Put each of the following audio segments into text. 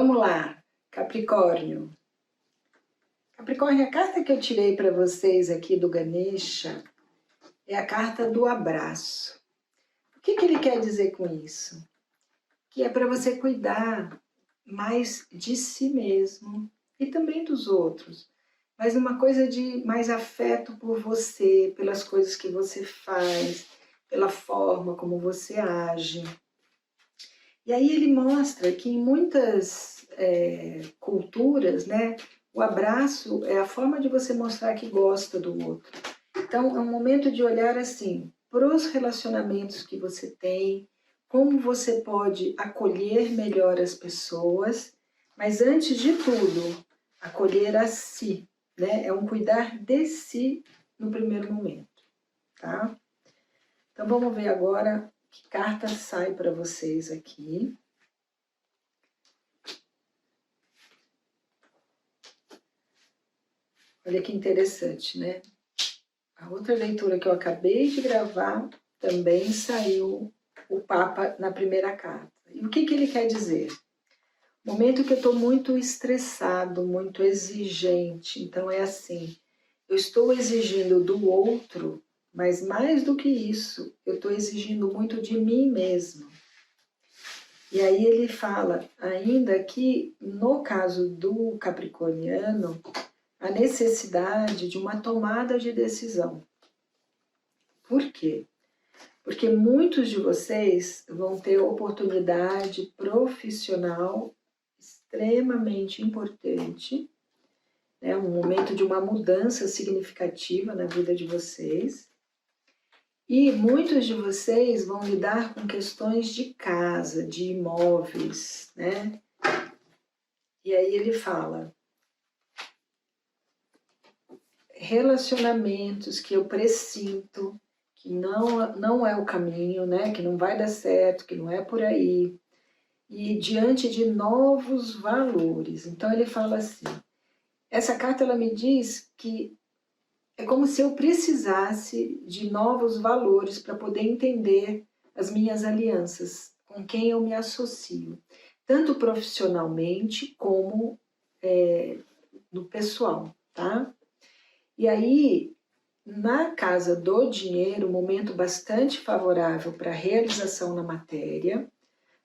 vamos lá, Capricórnio. Capricórnio, a carta que eu tirei para vocês aqui do Ganesha é a carta do abraço. O que ele quer dizer com isso? Que é para você cuidar mais de si mesmo e também dos outros. Mas uma coisa de mais afeto por você, pelas coisas que você faz, pela forma como você age. E aí ele mostra que em muitas culturas, né, o abraço é a forma de você mostrar que gosta do outro. Então é um momento de olhar assim, para os relacionamentos que você tem, como você pode acolher melhor as pessoas, mas antes de tudo, acolher a si, né? É um cuidar de si no primeiro momento, tá? Então vamos ver agora que carta sai para vocês aqui. Olha que interessante, né? A outra leitura que eu acabei de gravar também saiu o Papa na primeira carta. E o que ele quer dizer? Momento que eu estou muito estressado, muito exigente. Então é assim, eu estou exigindo do outro, mas mais do que isso, eu estou exigindo muito de mim mesmo. E aí ele fala ainda que, no caso do capricorniano, a necessidade de uma tomada de decisão. Por quê? Porque muitos de vocês vão ter oportunidade profissional extremamente importante, né? Um momento de uma mudança significativa na vida de vocês. E muitos de vocês vão lidar com questões de casa, de imóveis, né? E aí ele fala, relacionamentos que eu pressinto, que não é o caminho, né? Que não vai dar certo, que não é por aí. E diante de novos valores. Então ele fala assim, essa carta ela me diz que é como se eu precisasse de novos valores para poder entender as minhas alianças, com quem eu me associo, tanto profissionalmente como no pessoal, tá? E aí, na casa do dinheiro, um momento bastante favorável para realização na matéria.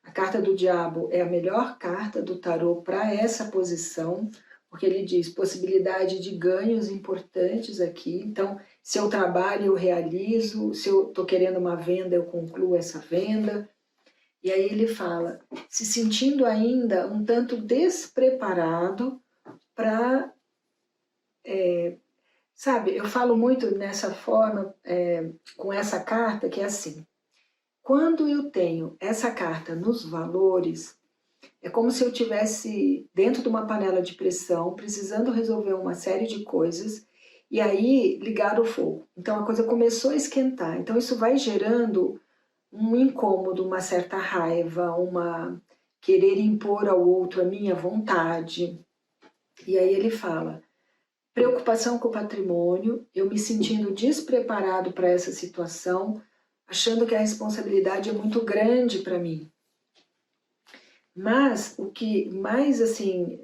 A carta do diabo é a melhor carta do tarô para essa posição, porque ele diz possibilidade de ganhos importantes aqui. Então, se eu trabalho, eu realizo, se eu estou querendo uma venda, eu concluo essa venda. E aí ele fala, se sentindo ainda um tanto despreparado para... sabe, eu falo muito nessa forma, com essa carta, que é assim, quando eu tenho essa carta nos valores, é como se eu tivesse dentro de uma panela de pressão, precisando resolver uma série de coisas, e aí ligar o fogo. Então a coisa começou a esquentar. Então isso vai gerando um incômodo, uma certa raiva, uma querer impor ao outro a minha vontade. E aí ele fala, preocupação com o patrimônio, eu me sentindo despreparado para essa situação, achando que a responsabilidade é muito grande para mim. Mas o que mais assim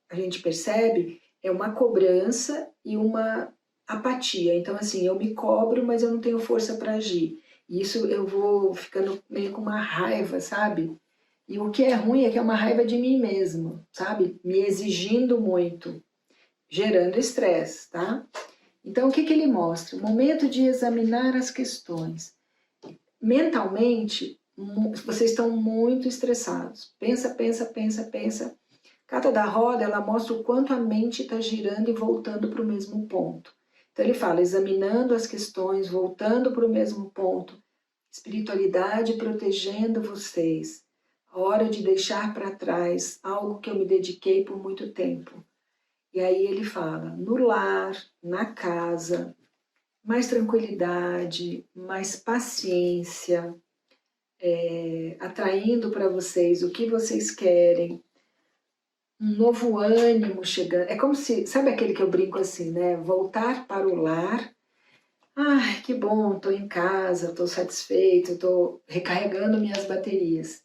a gente percebe é uma cobrança e uma apatia. Então assim, eu me cobro, mas eu não tenho força para agir. E isso eu vou ficando meio com uma raiva, sabe? E o que é ruim é que é uma raiva de mim mesmo, sabe? Me exigindo muito, gerando estresse, tá? Então o que ele mostra? O momento de examinar as questões. Mentalmente, vocês estão muito estressados. Pensa, pensa, pensa, pensa. Carta da roda, ela mostra o quanto a mente está girando e voltando para o mesmo ponto. Então ele fala, examinando as questões, voltando para o mesmo ponto. Espiritualidade protegendo vocês. A hora de deixar para trás algo que eu me dediquei por muito tempo. E aí ele fala, no lar, na casa, mais tranquilidade, mais paciência, atraindo para vocês o que vocês querem, um novo ânimo chegando. É como se, sabe aquele que eu brinco assim, né? Voltar para o lar. Ai, que bom, estou em casa, estou satisfeito, estou recarregando minhas baterias.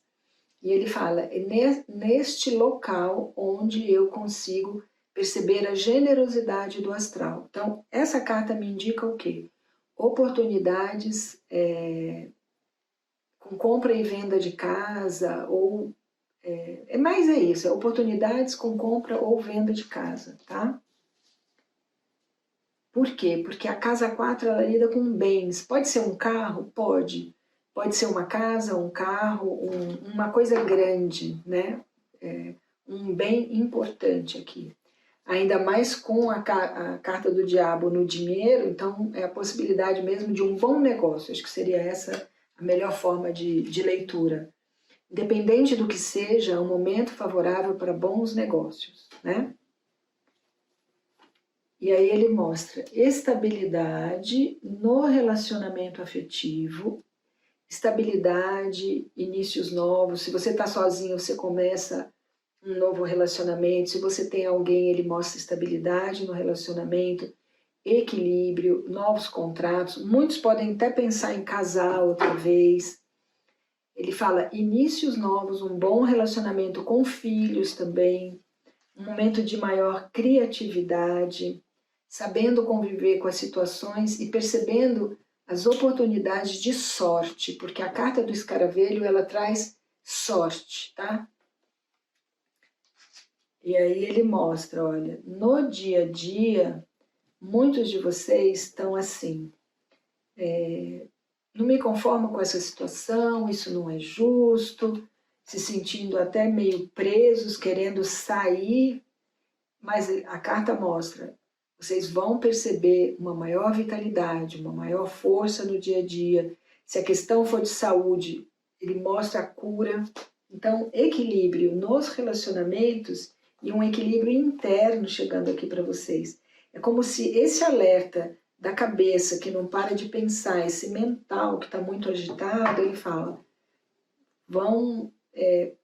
E ele fala, é neste local onde eu consigo perceber a generosidade do astral. Então, essa carta me indica o quê? Oportunidades com compra e venda de casa, ou mais é isso, oportunidades com compra ou venda de casa, tá? Por quê? Porque a casa 4 ela lida com bens. Pode ser um carro? Pode. Pode ser uma casa, um carro, uma coisa grande, né? Um bem importante aqui. Ainda mais com a carta do diabo no dinheiro, então é a possibilidade mesmo de um bom negócio. Acho que seria essa a melhor forma de leitura. Independente do que seja, é um momento favorável para bons negócios, né? E aí ele mostra estabilidade no relacionamento afetivo, estabilidade, inícios novos. Se você está sozinho, você começa um novo relacionamento. Se você tem alguém, ele mostra estabilidade no relacionamento, equilíbrio, novos contratos. Muitos podem até pensar em casar outra vez. Ele fala inícios novos, um bom relacionamento com filhos também, um momento de maior criatividade, sabendo conviver com as situações e percebendo as oportunidades de sorte, porque a carta do escaravelho, ela traz sorte, tá? E aí ele mostra, olha, no dia a dia, muitos de vocês estão assim, não me conformo com essa situação, isso não é justo, se sentindo até meio presos, querendo sair, mas a carta mostra, vocês vão perceber uma maior vitalidade, uma maior força no dia a dia. Se a questão for de saúde, ele mostra a cura. Então, equilíbrio nos relacionamentos e um equilíbrio interno chegando aqui para vocês. É como se esse alerta da cabeça que não para de pensar, esse mental que está muito agitado, ele fala,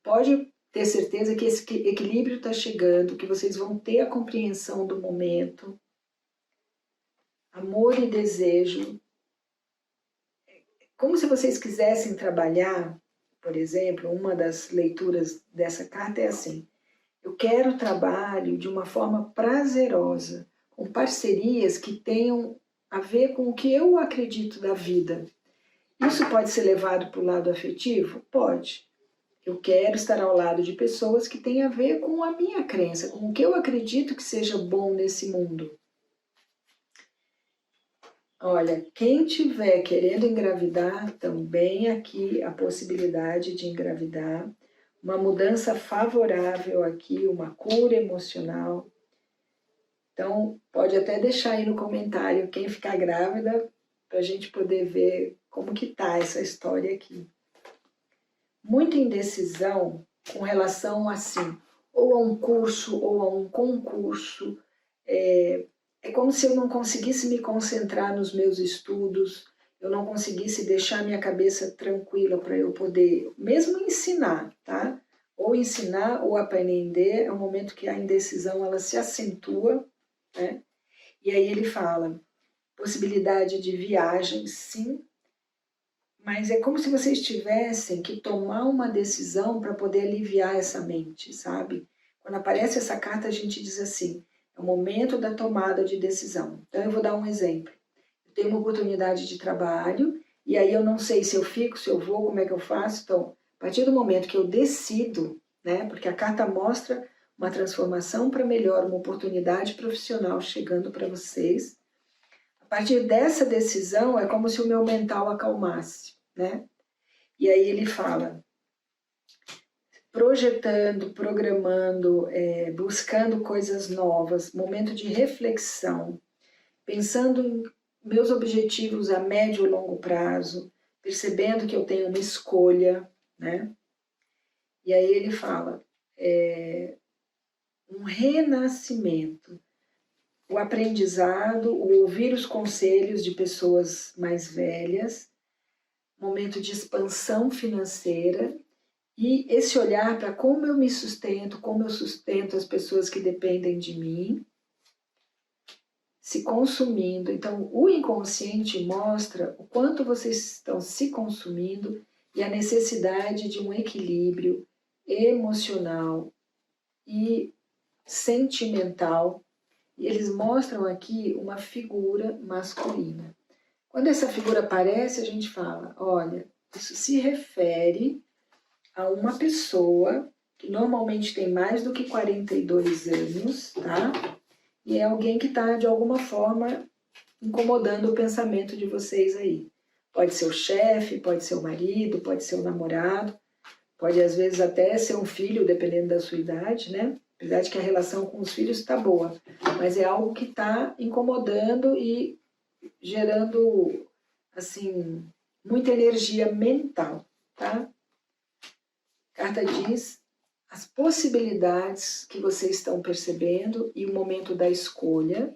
pode ter certeza que esse equilíbrio está chegando, que vocês vão ter a compreensão do momento, amor e desejo, como se vocês quisessem trabalhar, por exemplo, uma das leituras dessa carta é assim, eu quero trabalho de uma forma prazerosa, com parcerias que tenham a ver com o que eu acredito da vida. Isso pode ser levado para o lado afetivo? Pode. Eu quero estar ao lado de pessoas que têm a ver com a minha crença, com o que eu acredito que seja bom nesse mundo. Olha, quem tiver querendo engravidar, também aqui a possibilidade de engravidar, uma mudança favorável aqui, uma cura emocional. Então, pode até deixar aí no comentário quem ficar grávida, para a gente poder ver como que tá essa história aqui. Muita indecisão com relação assim, ou a um curso ou a um concurso, é como se eu não conseguisse me concentrar nos meus estudos, eu não conseguisse deixar minha cabeça tranquila para eu poder, mesmo ensinar, tá? Ou ensinar ou aprender, é um momento que a indecisão ela se acentua, né? E aí ele fala, possibilidade de viagem, sim, mas é como se vocês tivessem que tomar uma decisão para poder aliviar essa mente, sabe? Quando aparece essa carta, a gente diz assim, é o momento da tomada de decisão. Então, eu vou dar um exemplo. Eu tenho uma oportunidade de trabalho, e aí eu não sei se eu fico, se eu vou, como é que eu faço. Então, a partir do momento que eu decido, né? Porque a carta mostra uma transformação para melhor, uma oportunidade profissional chegando para vocês. A partir dessa decisão, é como se o meu mental acalmasse, né? E aí ele fala, projetando, programando, buscando coisas novas, momento de reflexão, pensando em meus objetivos a médio e longo prazo, percebendo que eu tenho uma escolha, né? E aí ele fala, um renascimento, o aprendizado, o ouvir os conselhos de pessoas mais velhas, momento de expansão financeira e esse olhar para como eu me sustento, como eu sustento as pessoas que dependem de mim, se consumindo. Então, o inconsciente mostra o quanto vocês estão se consumindo e a necessidade de um equilíbrio emocional e sentimental. E eles mostram aqui uma figura masculina. Quando essa figura aparece, a gente fala, olha, isso se refere a uma pessoa que normalmente tem mais do que 42 anos, tá? E é alguém que está, de alguma forma, incomodando o pensamento de vocês aí. Pode ser o chefe, pode ser o marido, pode ser o namorado, pode às vezes até ser um filho, dependendo da sua idade, né? Apesar de que a relação com os filhos está boa, mas é algo que está incomodando e gerando, assim, muita energia mental, tá? A carta diz as possibilidades que vocês estão percebendo e o momento da escolha.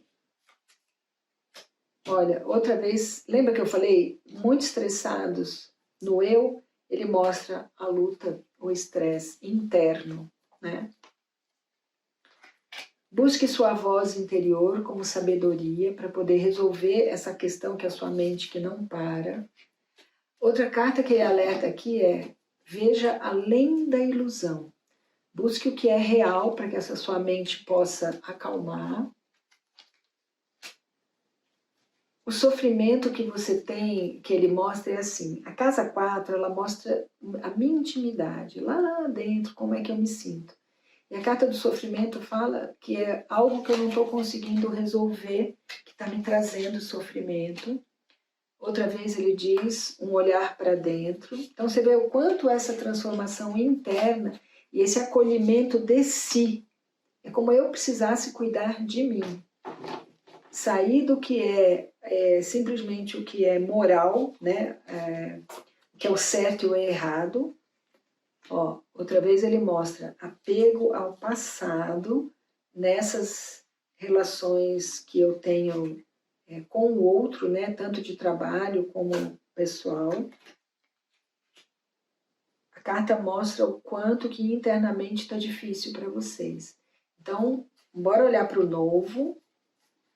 Olha, outra vez, lembra que eu falei? Muito estressados no eu, ele mostra a luta, o estresse interno, né? Busque sua voz interior como sabedoria para poder resolver essa questão que é a sua mente que não para. Outra carta que ele alerta aqui é: veja além da ilusão. Busque o que é real para que essa sua mente possa acalmar. O sofrimento que você tem, que ele mostra é assim, a casa 4, ela mostra a minha intimidade, lá dentro, como é que eu me sinto. E a carta do sofrimento fala que é algo que eu não estou conseguindo resolver, que está me trazendo sofrimento. Outra vez ele diz um olhar para dentro. Então você vê o quanto essa transformação interna e esse acolhimento de si, é como eu precisasse cuidar de mim. Sair do que é simplesmente o que é moral, né? O que é o certo e o errado. Ó, outra vez ele mostra apego ao passado nessas relações que eu tenho com o outro, né? Tanto de trabalho como pessoal. A carta mostra o quanto que internamente está difícil para vocês. Então, bora olhar para o novo,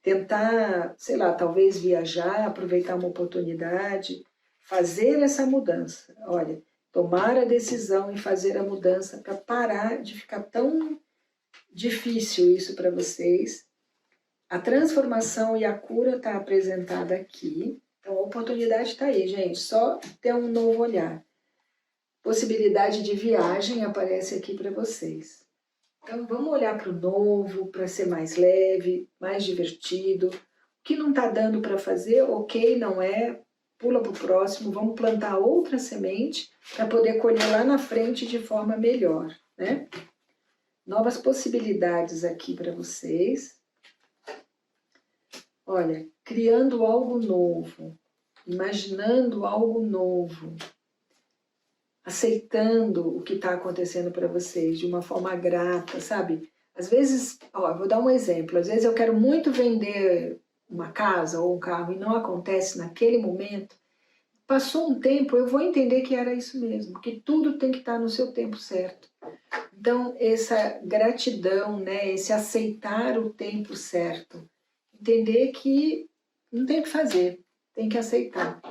tentar, sei lá, talvez viajar, aproveitar uma oportunidade, fazer essa mudança. Olha, tomar a decisão e fazer a mudança para parar de ficar tão difícil isso para vocês. A transformação e a cura está apresentada aqui. Então a oportunidade está aí, gente. Só ter um novo olhar. Possibilidade de viagem aparece aqui para vocês. Então vamos olhar para o novo, para ser mais leve, mais divertido. O que não está dando para fazer, ok, não é, pula para o próximo, vamos plantar outra semente para poder colher lá na frente de forma melhor, né? Novas possibilidades aqui para vocês. Olha, criando algo novo, imaginando algo novo, aceitando o que está acontecendo para vocês de uma forma grata, sabe? Às vezes, ó, vou dar um exemplo, às vezes eu quero muito vender uma casa ou um carro e não acontece naquele momento. Passou um tempo, eu vou entender que era isso mesmo, que tudo tem que estar no seu tempo certo. Então, essa gratidão, né, esse aceitar o tempo certo, entender que não tem o que fazer, tem que aceitar.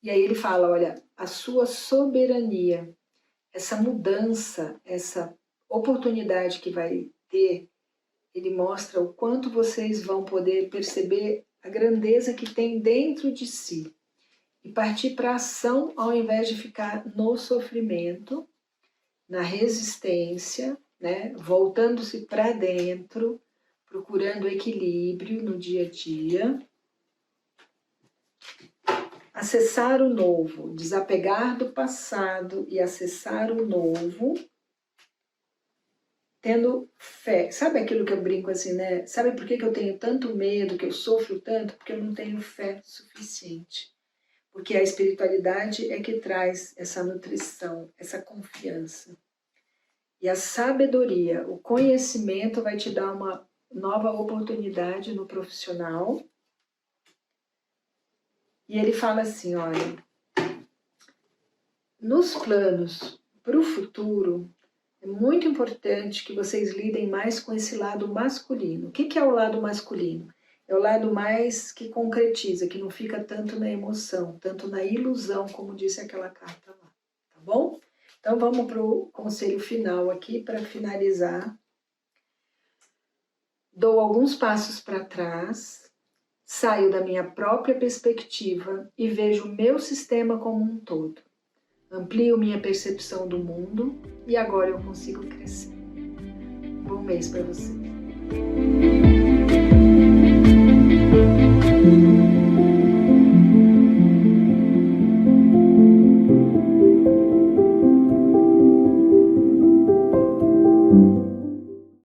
E aí ele fala, olha, a sua soberania, essa mudança, essa oportunidade que vai ter, ele mostra o quanto vocês vão poder perceber a grandeza que tem dentro de si e partir para a ação ao invés de ficar no sofrimento, na resistência, né? Voltando-se para dentro, procurando equilíbrio no dia a dia. Acessar o novo, desapegar do passado e acessar o novo, tendo fé. Sabe aquilo que eu brinco assim, né? Sabe por que eu tenho tanto medo, que eu sofro tanto? Porque eu não tenho fé suficiente. Porque a espiritualidade é que traz essa nutrição, essa confiança. E a sabedoria, o conhecimento vai te dar uma nova oportunidade no profissional. E ele fala assim, olha, nos planos para o futuro, é muito importante que vocês lidem mais com esse lado masculino. O que é o lado masculino? É o lado mais que concretiza, que não fica tanto na emoção, tanto na ilusão, como disse aquela carta lá, tá bom? Então vamos para o conselho final aqui para finalizar. Dou alguns passos para trás, saio da minha própria perspectiva e vejo o meu sistema como um todo. Amplio minha percepção do mundo e agora eu consigo crescer. Bom mês para você.